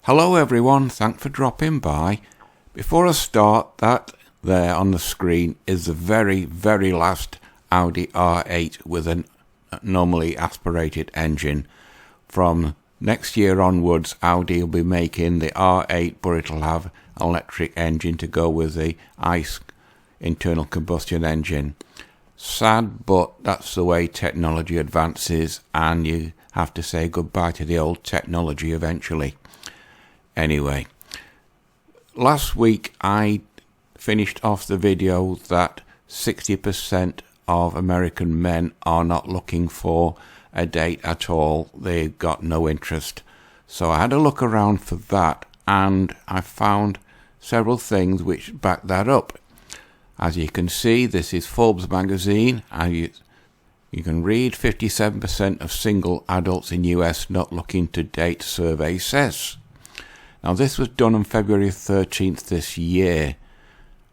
Hello everyone, thanks for dropping by. Before I start, that there on the screen is the very last Audi R8 with a normally aspirated engine. From next year onwards, Audi will be making the R8, but it'll have an electric engine to go with the ICE internal combustion engine. Sad, but that's the way technology advances, and you have to say goodbye to the old technology eventually. Anyway, last week I finished off the video that 60% of American men are not looking for a date at all. They've got no interest. So I had a look around for that, and I found several things which back that up. As you can see, this is Forbes magazine, and you can read 57% of single adults in US not looking to date, survey says. Now this was done on February 13th this year,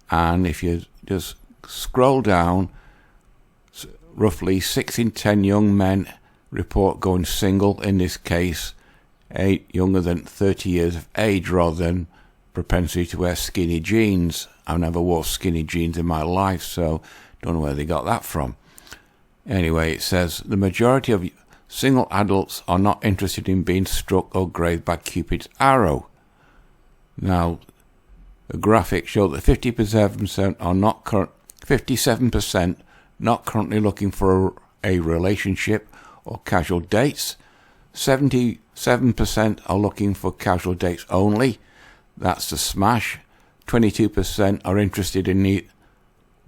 and if you just scroll down, roughly 6 in 10 young men report going single, in this case younger than 30 years of age, rather than propensity to wear skinny jeans. I never wore skinny jeans in my life, so don't know where they got that from. Anyway, it says the majority of single adults are not interested in being struck or grazed by Cupid's arrow. Now, the graphic showed that 57% are not 57% not currently looking for a relationship or casual dates. 77% are looking for casual dates only. That's the smash. 22% are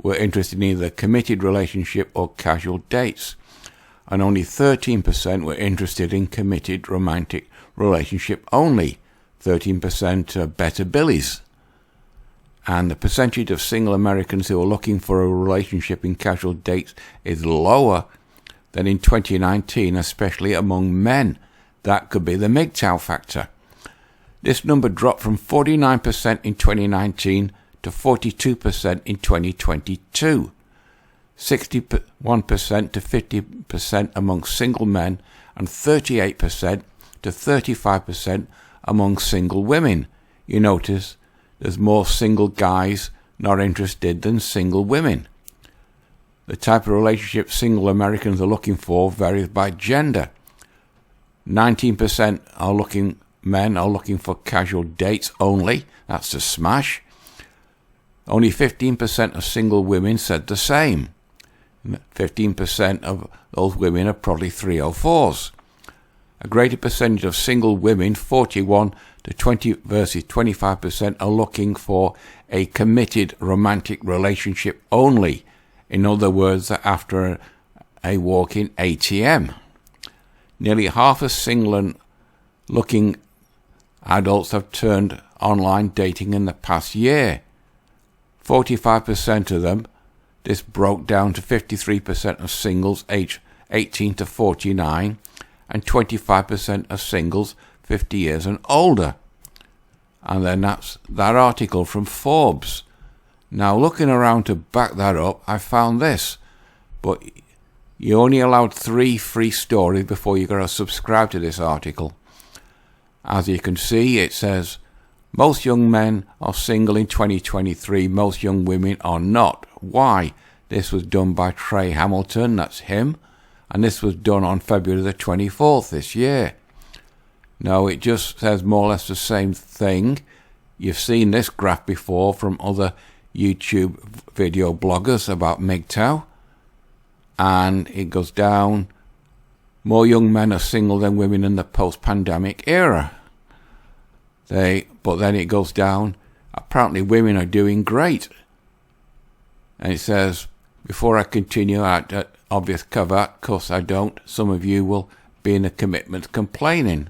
were interested in either committed relationship or casual dates, and only 13% were interested in committed romantic relationship only. 13% are better billies. And the percentage of single Americans who are looking for a relationship in casual dates is lower than in 2019, especially among men. That could be the MGTOW factor. This number dropped from 49% in 2019 to 42% in 2022. 61% to 50% among single men, and 38% to 35% among single women. You notice there's more single guys not interested than single women. The type of relationship single Americans are looking for varies by gender. 19% men are looking for casual dates only. That's the smash. Only 15% of single women said the same. 15% of those women are probably 304s. A greater percentage of single women, 41 to 20 versus 25%, are looking for a committed romantic relationship only. In other words, after a walk-in ATM. Nearly half of single and looking adults have turned online dating in the past year. 45% of them. This broke down to 53% of singles aged 18 to 49 and 25% of singles 50 years and older. And then that's that article from Forbes. Now, looking around to back that up, I found this. But you're only allowed 3 free stories before you're going to subscribe to this article. As you can see, it says, most young men are single in 2023, most young women are not. Why? This was done by Trey Hamilton, that's him, and this was done on February the 24th this year. Now, it just says more or less the same thing. You've seen this graph before from other YouTube video bloggers about MGTOW, and it goes down. More young men are single than women in the post-pandemic era. But then it goes down. Apparently women are doing great. And it says, before I continue, obvious caveat, of course I don't. Some of you will be in the comments complaining.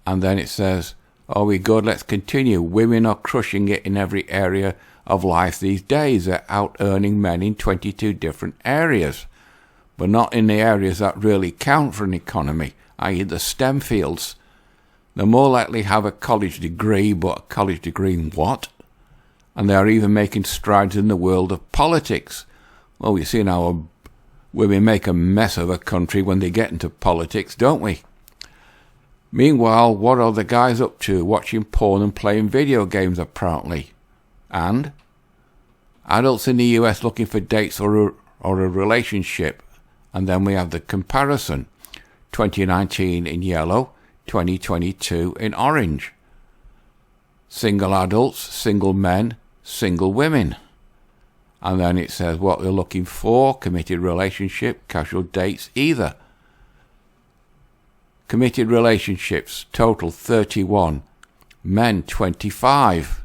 And then it says, are we good? Let's continue. Women are crushing it in every area of life these days. They're out earning men in 22 different areas, but not in the areas that really count for an economy, i.e. the STEM fields. They're more likely to have a college degree, but a college degree in what? And they are even making strides in the world of politics. Well, we see now women make a mess of a country when they get into politics, don't we? Meanwhile, what are the guys up to? Watching porn and playing video games, apparently. And adults in the US looking for dates or a relationship. And then we have the comparison. 2019 in yellow, 2022 in orange. Single adults, single men, single women. And then it says what they're looking for, committed relationship, casual dates, either. Committed relationships, total 31. Men, 25.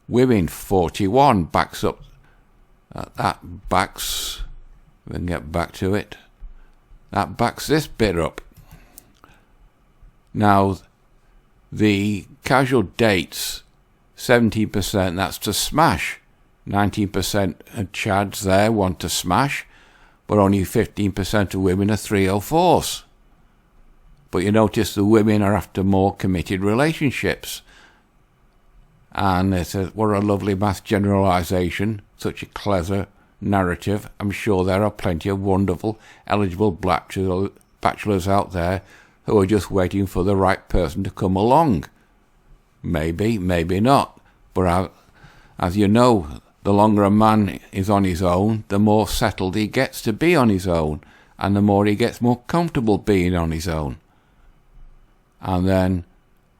Women, 41. Backs up. We can get back to it. That backs this bit up. Now, the casual dates, 17%, that's to smash. 19% of chads there want to smash, but only 15% of women are 304s. But you notice the women are after more committed relationships. And it says, what a lovely mass generalization, such a clever narrative. I'm sure there are plenty of wonderful, eligible bachelors out there who are just waiting for the right person to come along. Maybe, maybe not. But as you know, the longer a man is on his own, the more settled he gets to be on his own, and the more he gets more comfortable being on his own. And then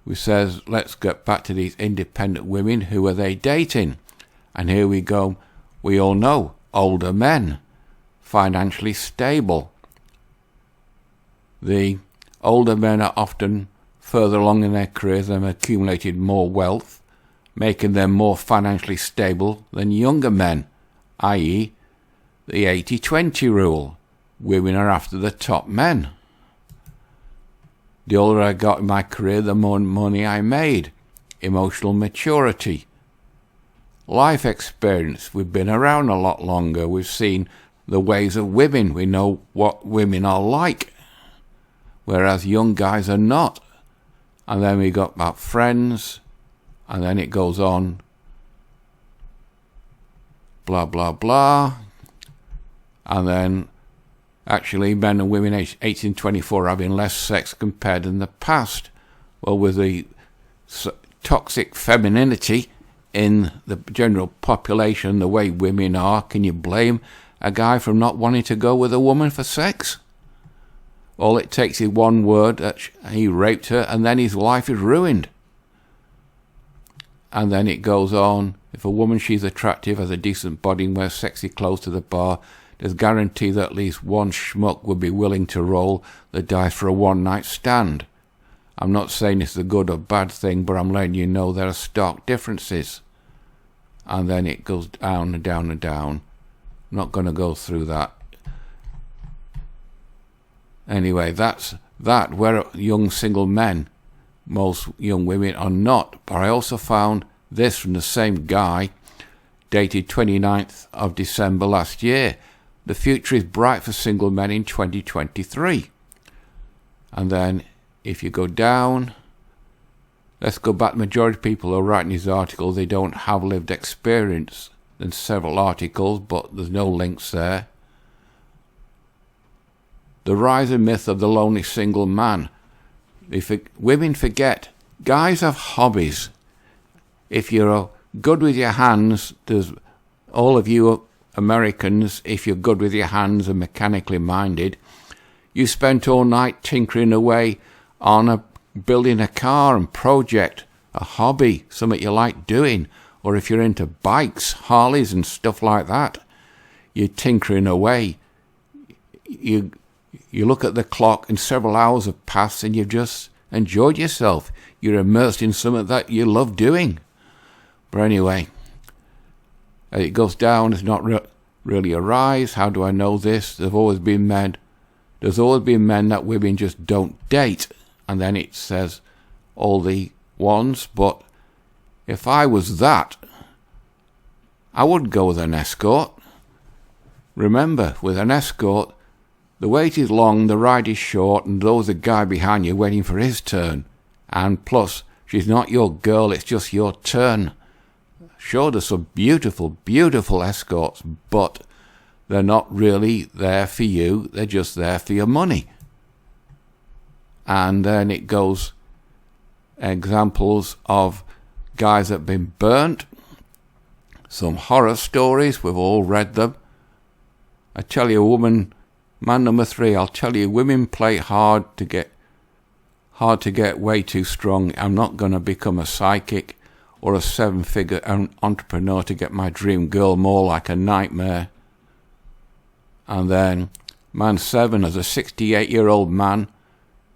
we says, let's get back to these independent women. Who are they dating? And here we go. We all know, older men, financially stable. The older men are often further along in their careers and have accumulated more wealth, making them more financially stable than younger men, i.e. the 80-20 rule. Women are after the top men. The older I got in my career, the more money I made. Emotional maturity. Life experience. We've been around a lot longer. We've seen the ways of women. We know what women are like. Whereas young guys are not. And then we got about friends. And then it goes on. Blah, blah, blah. And then actually, men and women aged 18 to 24 are having less sex compared in the past. Well, with the toxic femininity in the general population, the way women are, can you blame a guy for not wanting to go with a woman for sex? All it takes is one word that he raped her, and then his life is ruined. And then it goes on. If a woman, she's attractive, has a decent body and wears sexy clothes to the bar, there's guarantee that at least one schmuck would be willing to roll the dice for a one-night stand. I'm not saying it's a good or bad thing, but I'm letting you know there are stark differences. And then it goes down and down and down. I'm not going to go through that. Anyway, that's that. Where young single men, most young women are not. But I also found this from the same guy, dated 29th of December last year. The future is bright for single men in 2023. And then if you go down, let's go back. The majority of people who are writing these articles, they don't have lived experience. There's several articles, but there's no links there. The rise and myth of the lonely single man. Women forget, guys have hobbies. If you're good with your hands, there's all of you Americans, if you're good with your hands and mechanically minded, you spent all night tinkering away on building a car and project, a hobby, something you like doing. Or if you're into bikes, Harleys and stuff like that, you're tinkering away. You look at the clock and several hours have passed and you've just enjoyed yourself. You're immersed in something that you love doing. But anyway, it goes down. It's not really a rise. How do I know this? There's always been men that women just don't date. And then it says all the ones. But if I was that, I would go with an escort. Remember, with an escort, the wait is long, the ride is short, and there's a guy behind you waiting for his turn. And plus, she's not your girl, it's just your turn. Sure, there's some beautiful, beautiful escorts, but they're not really there for you. They're just there for your money. And then it goes examples of guys that have been burnt. Some horror stories, we've all read them. I tell you, man number 3, I'll tell you, women play hard to get way too strong. I'm not going to become a psychic or a 7-figure entrepreneur to get my dream girl, more like a nightmare. And then man 7, as a 68-year-old man,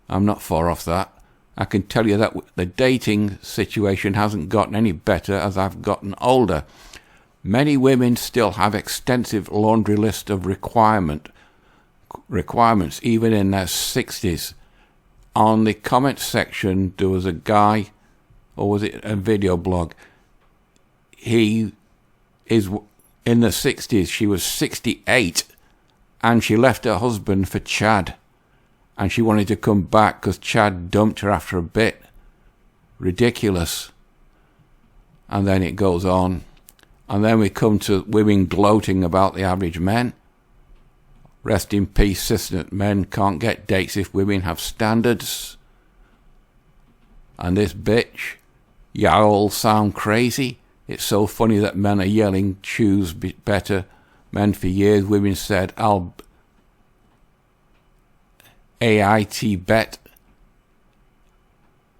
I'm not far off that. I can tell you that the dating situation hasn't gotten any better as I've gotten older. Many women still have extensive laundry list of requirements, even in their 60s. On the comment section, there was a guy, or was it a video blog? He is in the 60s. She was 68, and she left her husband for Chad. And she wanted to come back because Chad dumped her after a bit. Ridiculous. And then it goes on. And then we come to women gloating about the average men. Rest in peace, cisgender men can't get dates if women have standards. And this bitch, you all sound crazy. It's so funny that men are yelling, choose better men for years. Women said, I'll AIT bet.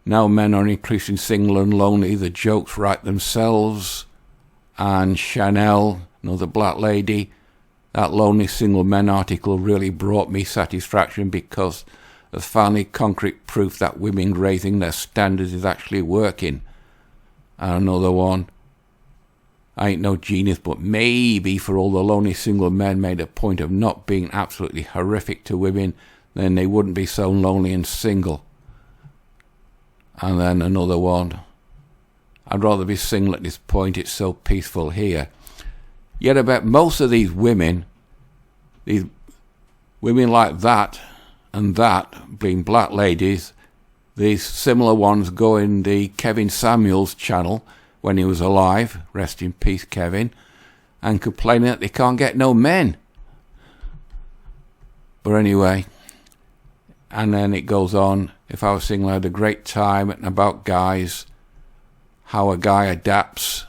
Now men are increasingly single and lonely. The jokes write themselves. And Chanel, another black lady, that lonely single men article really brought me satisfaction because there's finally concrete proof that women raising their standards is actually working. And another one, I ain't no genius, but maybe for all the lonely single men made a point of not being absolutely horrific to women, then they wouldn't be so lonely and single. And then another one, I'd rather be single at this point, it's so peaceful here. Yet I bet most of these women like that and that, being black ladies, these similar ones go in the Kevin Samuels channel when he was alive, rest in peace Kevin, and complaining that they can't get no men. But anyway, and then it goes on, if I was single I had a great time, and about guys, how a guy adapts.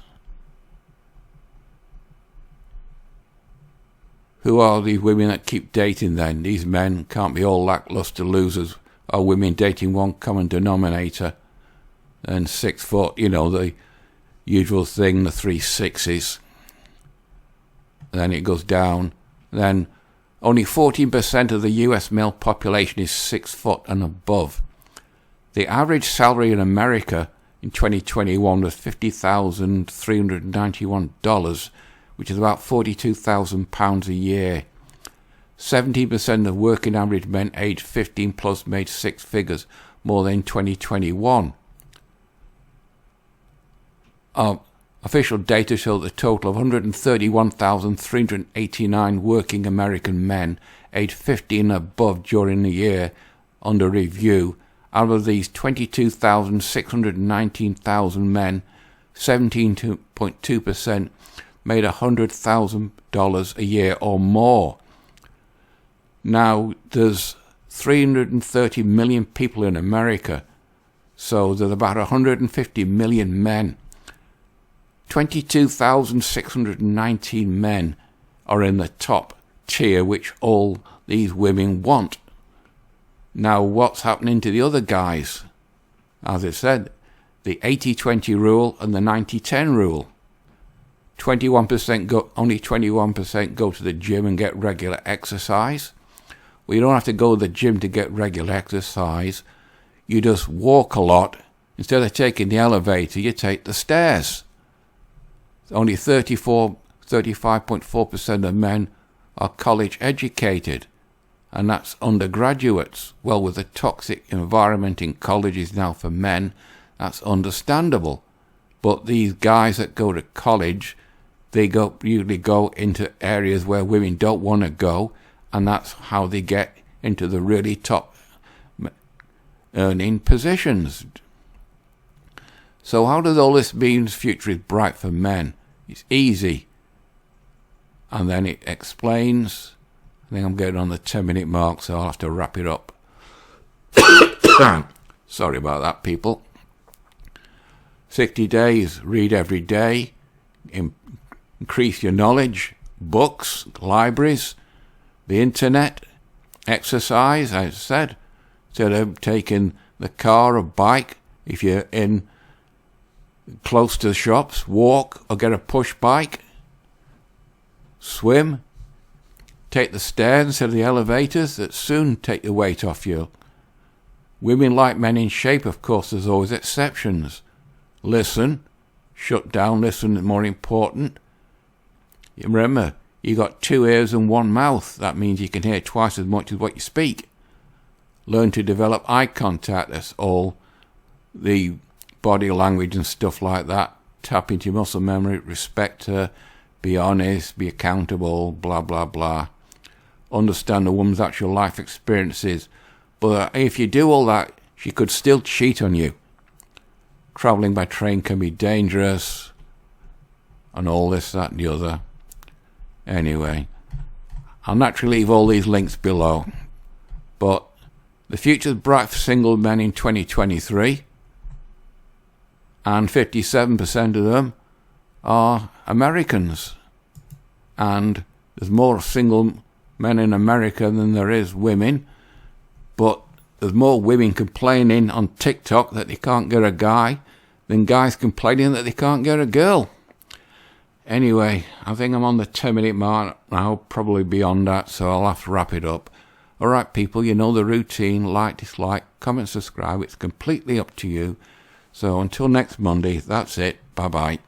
Who are these women that keep dating then? These men can't be all lackluster losers. Are women dating one common denominator? And 6 foot, the usual thing, the 3 6s. And then it goes down. Then only 14% of the US male population is 6 foot and above. The average salary in America in 2021 was $50,391, which is about £42,000 a year. 17% of working average men aged 15 plus made 6 figures more than in 2021. Official data show the total of 131,389 working American men aged 15 and above during the year under review. Out of these 22,619,000 men, 17.2% made $100,000 a year or more. Now, there's 330 million people in America, so there's about 150 million men. 22,619 men are in the top tier, which all these women want. Now, what's happening to the other guys? As I said, the 80-20 rule and the 90-10 rule. Only 21% go to the gym and get regular exercise. Well, you don't have to go to the gym to get regular exercise. You just walk a lot. Instead of taking the elevator, you take the stairs. Only 35.4% of men are college educated, and that's undergraduates. Well, with the toxic environment in colleges now for men, that's understandable. But these guys that go to college, they usually go into areas where women don't want to go, and that's how they get into the really top earning positions. So how does all this mean the future is bright for men? It's easy. And then it explains. I think I'm getting on the 10-minute mark, so I'll have to wrap it up. Sorry about that, people. 60 days, read every day, increase your knowledge, books, libraries, the internet, exercise, as I said, instead of taking the car or bike, if you're in close to the shops, walk or get a push bike, swim, take the stairs instead of the elevators that soon take the weight off you. Women like men in shape, of course, there's always exceptions. Listen, shut down, listen is more important. Remember, you got 2 ears and 1 mouth. That means you can hear twice as much as what you speak. Learn to develop eye contact. That's all the body language and stuff like that. Tap into your muscle memory, respect her, be honest, be accountable, blah, blah, blah. Understand a woman's actual life experiences. But if you do all that, she could still cheat on you. Travelling by train can be dangerous, and all this, that, and the other. Anyway, I'll naturally leave all these links below. But the future's bright for single men in 2023, and 57% of them are Americans. And there's more single men in America than there is women. But there's more women complaining on TikTok that they can't get a guy than guys complaining that they can't get a girl. Anyway, I think I'm on the 10-minute mark now, probably beyond that, so I'll have to wrap it up. Alright people, you know the routine, like, dislike, comment, subscribe, it's completely up to you. So until next Monday, that's it, bye bye.